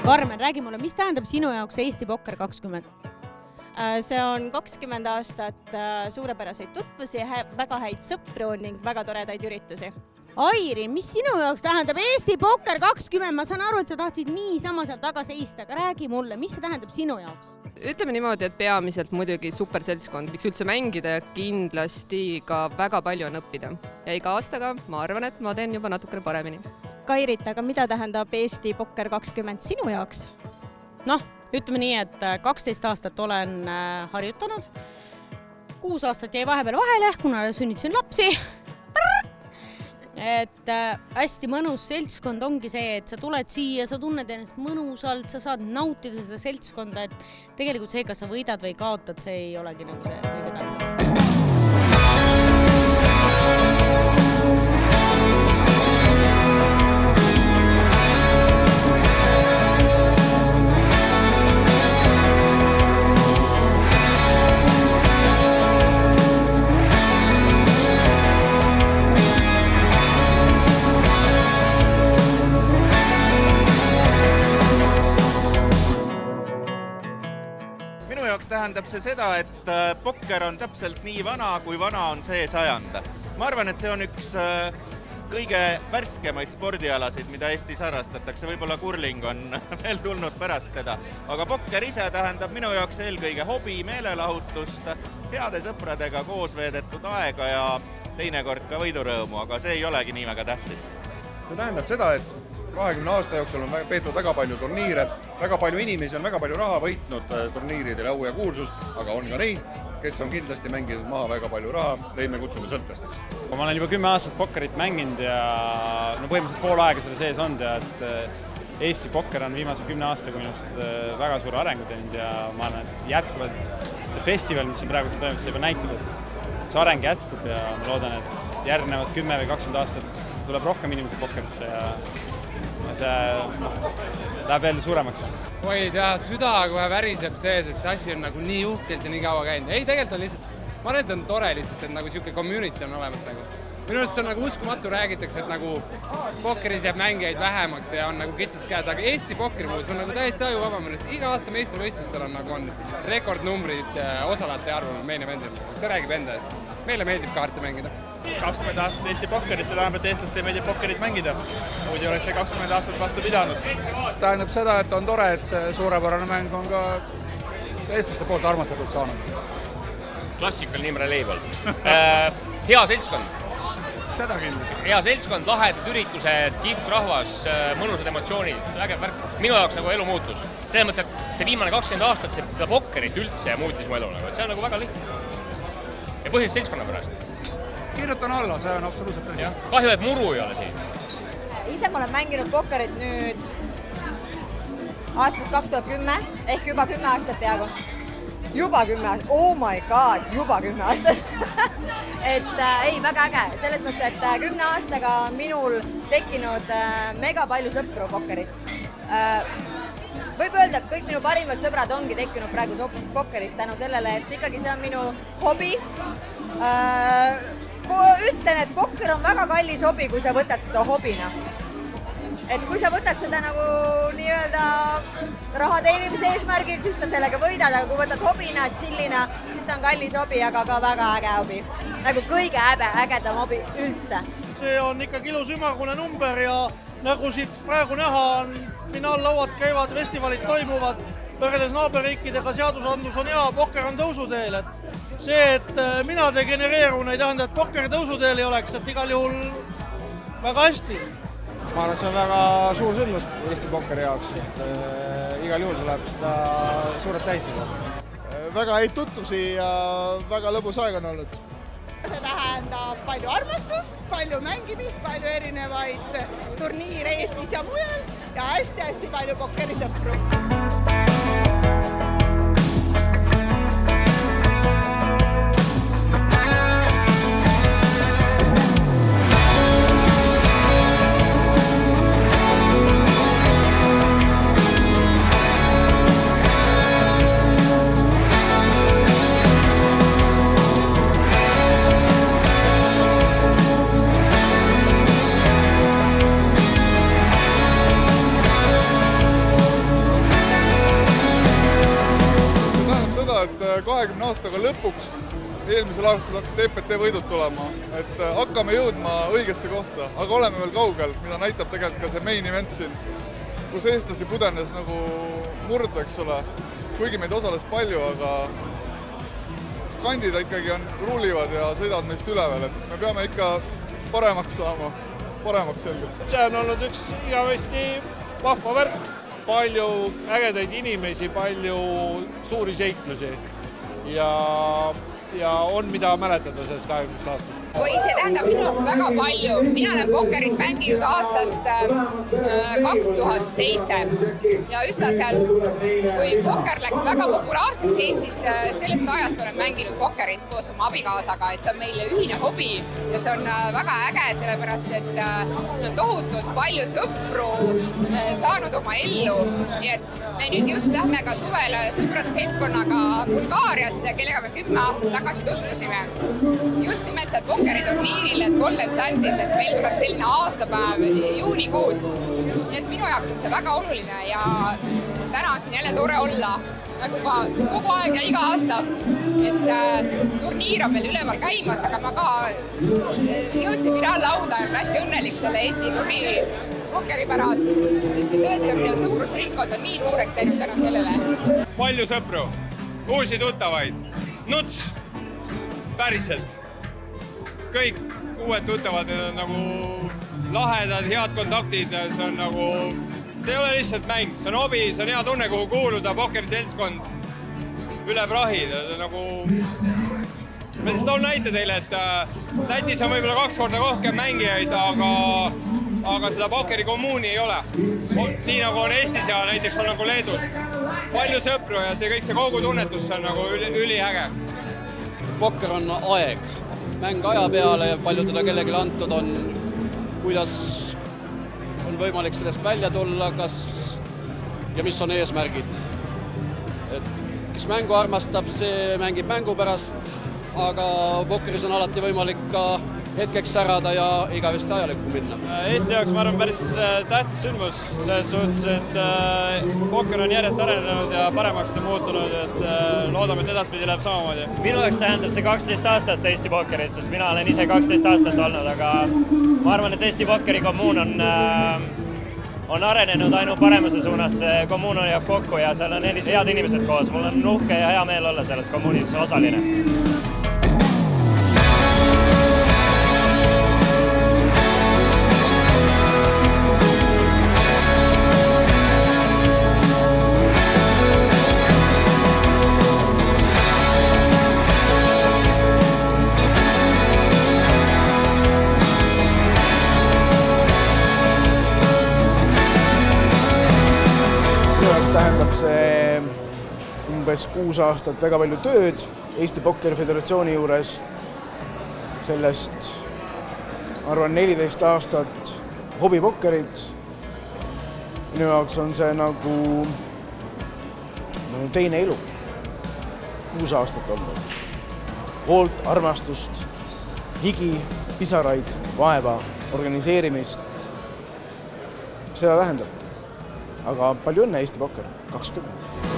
Karmen, räägi mulle, mis tähendab sinu jaoks Eesti Pokker 20? See on 20 aastat suurepäraseid tutvusi, väga häid sõpru ning väga toredaid üritusi. Airi, mis sinu jaoks tähendab Eesti Pokker 20? Ma saan aru, et sa tahtsid niisama seal taga seista, aga räägi mulle, mis see tähendab sinu jaoks? Ütleme niimoodi, et peamiselt muidugi super seltskond, miks üldse mängida ja kindlasti ka väga palju on õppida. Ja iga aastaga ma arvan, et ma teen juba natukene paremini. Kairit, aga mida tähendab Eesti Pokker 20 sinu jaoks? Noh, ütleme nii, et 12 aastat olen harjutanud. 6 aastat jäi vahepeal vahele, kuna sünnitasin lapsi. Et hästi mõnus seltskond ongi see, et sa tuled siia, sa tunned ennast mõnusalt, sa saad nautida seda seltskonda, et tegelikult see, kas sa võidad või kaotad, see ei olegi nagu see kõige tähtsam. Tähendab see seda, et pokker on täpselt nii vana, kui vana on see sajand. Ma arvan, et see on üks kõige värskemaid spordialasid, mida Eestis harrastatakse. Võib-olla kurling on veel tulnud pärast teda. Aga pokker ise tähendab minu jaoks eelkõige hobi, meelelahutust, heade sõpradega koos veedetud aega ja teinekord ka võidurõõmu, aga see ei olegi nii väga tähtis. See tähendab seda, et 20 aasta jooksul on peetud väga palju turniire, väga palju inimesi on väga palju raha võitnud turniiridel au ja kuulsust, aga on ka neid, kes on kindlasti mänginud maha väga palju raha, neid me kutsume sõltlasteks. Ma olen juba 10 aastat pokkerit mänginud ja põhimõtteliselt pool aega selle sees olnud ja et Eesti pokker on viimase 10 aastaga minust väga suure arengu teinud ja ma arvan, et jätkuvalt see festival, mis siin praegu toimub, see juba näitab, et see areng jätkub ja ma loodan, et järgnevad 10 või 20 aastat tuleb rohkem inimesi pokkerisse ja see läheb veel suuremaks. Oi, tea, süda kohe väriseb sees, et see asi on nagu nii uhkelt ja nii kaua käinud. Ei, tegelikult on lihtsalt, ma arvan, et on tore lihtsalt, et nagu siuke community on olemas nagu. Minu arust see on nagu uskumatu, räägitakse, et nagu pokkeris jääb mängijaid vähemaks ja on nagu kitsas käes, aga Eesti pokkeri puhul see on nagu täiesti ajuvaba, millest iga aasta meistrivõistlustel on nagu on rekordnumbrid osalejate arvul meil ja vendil. See räägib enda eest. Meile meeldib kaarte mängida. 20 aastat Eesti pokkeris, see tähendab, et eestlaste meeldib pokkerit mängida. Muidu oleks see 20 aastat vastu pidanud. Tähendab seda, et on tore, et see suurepärane mäng on ka eestlaste poolt armastatud saanud. Klassikal Nimre Leibol. Hea seltskond. Seda kindlasti. Hea seltskond, lahedad üritused, kihvt rahvas, mõnusad emotsioonid. See vägev värk. Minu jaoks nagu elu muutus. Selles mõttes, et see viimane 20 aastat seda pokkerit üldse muutis mu elu. See on nagu väga lihtne. Ja põhiliselt seltskonna pärast. Kirjutan alla, see on absoluutselt tõsi. Kahju, et muru ei ole siin. Ise ma olen mänginud pokkerit nüüd aastast 2010, ehk juba 10 aastat peaaegu. Juba 10 aastat, oh my god, juba 10 aastat. Et ei, väga äge. Selles mõttes, et 10 aastaga on minul tekkinud mega palju sõpru pokkeris. Võib öelda, et kõik minu parimad sõbrad ongi tekkinud praegu pokkeris tänu sellele, et ikkagi see on minu hobi. Ütlen, et pokker on väga kallis hobi, kui sa võtad seda hobina. Et kui sa võtad seda nagu nii-öelda raha teenimise eesmärgil, siis sa sellega võidad, aga kui võtad hobina, chillina, siis ta on kallis hobi, aga ka väga äge hobi. Nagu kõige ägedam hobi üldse. See on ikkagi ilus ümmargune number ja nagu siit praegu näha on, finaallauad käivad, festivalid toimuvad, võrreldes naaberriikidega seadusandlus on hea, pokker on tõusuteel. Et see, et mina degenereerun, ei tähenda, et pokker tõusuteel ei oleks, et igal juhul väga hästi. Ma arvan, et see on väga suur sündmus Eesti pokkeri jaoks. Igal juhul tuleb seda suurelt tähistada. Väga häid tutvusi ja väga lõbus aeg on olnud. See tähendab palju armastust, palju mängimist, palju erinevaid turniire Eestis ja mujal ja hästi-hästi palju pokkerisõpru. aastaga lõpuks, eelmisel aastal hakkasid EPT võidud tulema, et hakkame jõudma õigesse kohta, aga oleme veel kaugel, mida näitab tegelikult ka see main event siin, kus eestlasi pudenes nagu murdu, eks ole, kuigi meid osales palju, aga skandid ikkagi ruulivad ja sõidavad meist üle veel, et me peame ikka paremaks saama, paremaks selgelt. See on olnud üks igavesti vahva värk, palju ägedaid inimesi, palju suuri seiklusi ja on mida mäletada sellest 20 aastast. Oi, see tähendab minu jaoks väga palju. Mina olen pokkerit mänginud aastast 2007 ja üsna seal, kui pokker läks väga populaarseks Eestis, sellest ajast olen mänginud pokkerit koos oma abikaasaga, et see on meile ühine hobi ja see on väga äge, sellepärast et on tohutult palju sõpru saanud oma ellu. Nii et me nüüd just lähme ka suvel sõprade seltskonnaga Bulgaariasse, kellega me 10 aastat tagasi tutvusime. Just nimelt seal pokkeriturniiril, et Golden Sandsis, et meil tuleb selline aastapäev juunikuus. Nii et minu jaoks on see väga oluline ja täna on siin jälle tore olla, nagu ka kogu aeg ja iga aasta. Et turniir on meil üleval käimas, aga ma ka jõudsin finaallauda ja olen hästi õnnelik selle Eesti turniiri pokkeri pärast, sest see tõesti on minu sõprusringkond on nii suureks läinud tänu sellele. Palju sõpru, uusi tuttavaid, nuts, päriselt. Kõik uued tuttavad, need on nagu lahedad, head kontaktid, see on nagu, see ei ole lihtsalt mäng, see on hobi, see on hea tunne, kuhu kuuluda, pokkeriseltskond üle prahi, nagu, ma lihtsalt toon näite teile, et Lätis on võib-olla 2 korda rohkem mängijaid, aga seda pokkerikommuuni ei ole. Nii nagu on Eestis ja näiteks on nagu Leedus. Palju sõpru ja see kõik see kogu tunnetus on nagu üliäge. Pokker on aeg, mäng aja peale ja palju teda kellelegi antud on, kuidas on võimalik sellest välja tulla, ja mis on eesmärgid. Et kes mängu armastab, see mängib mängu pärast, aga pokkeris on alati võimalik ka hetkeks särada ja igavesti ajalukku minna. Eesti jaoks ma arvan päris tähtis sündmus, selles suhtes, et pokker on järjest arenenud ja paremaks ta muutunud, et loodame, et edaspidi läheb samamoodi. Minu jaoks tähendab see 12 aastat Eesti pokkerit, sest mina olen ise 12 aastat olnud, aga ma arvan, et Eesti pokkeri kommuun on arenenud ainult paremuse suunas, see kommuun jääb kokku ja seal on head inimesed koos. Mul on uhke ja hea meel olla selles kommuunis osaline. Tähendab see umbes 6 aastat väga palju tööd Eesti Pokkeri Föderatsiooni juures. Sellest arvan 14 aastat hobipokkerit. Minu jaoks on see nagu teine elu. 6 aastat olnud. Hoolt, armastust, higi, pisaraid, vaeva, organiseerimist. Seda tähendab. Aga palju õnne Eesti Pokker 20.